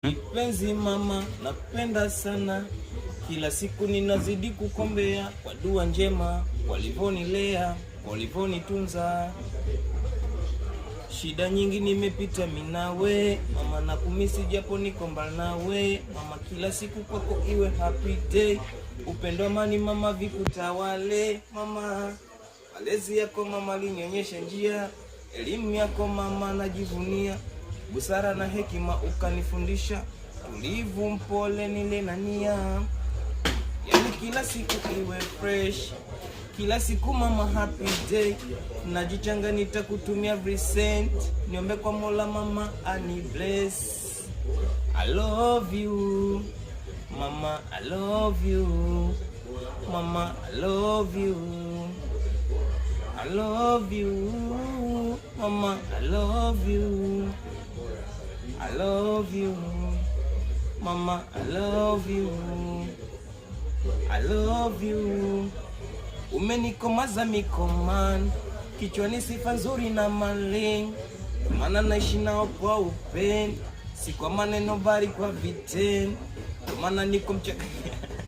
Penzi mama, napenda sana, kila siku ninazidi kukombea, kwa dua njema, walivonilea, walivonitunza. Shida nyingi nimepita mimi nawe, mama nakumisi japo niko mbali nawe, mama kila siku kwako iwe happy day. Upendo amani mama vikutawale, mama malezi yako mama linyonyesha njia, elimu yako mama najivunia, busara na hekima ukanifundisha, tulivu mpole nile na nia. Yani kila siku iwe fresh, kila siku mama happy day. Najichanga nitakutumia recent, niombe kwa Mola mama ani bless. I love you mama, I love you mama, I love you, I love you mama, I love you, I love you mama, I love you, I love you. Umenikomaza mikoman, kichwani sifa nzuri na maling, maana naishi nao kwa upendo, si kwa maneno bali kwa vitendo, maana niko mchaka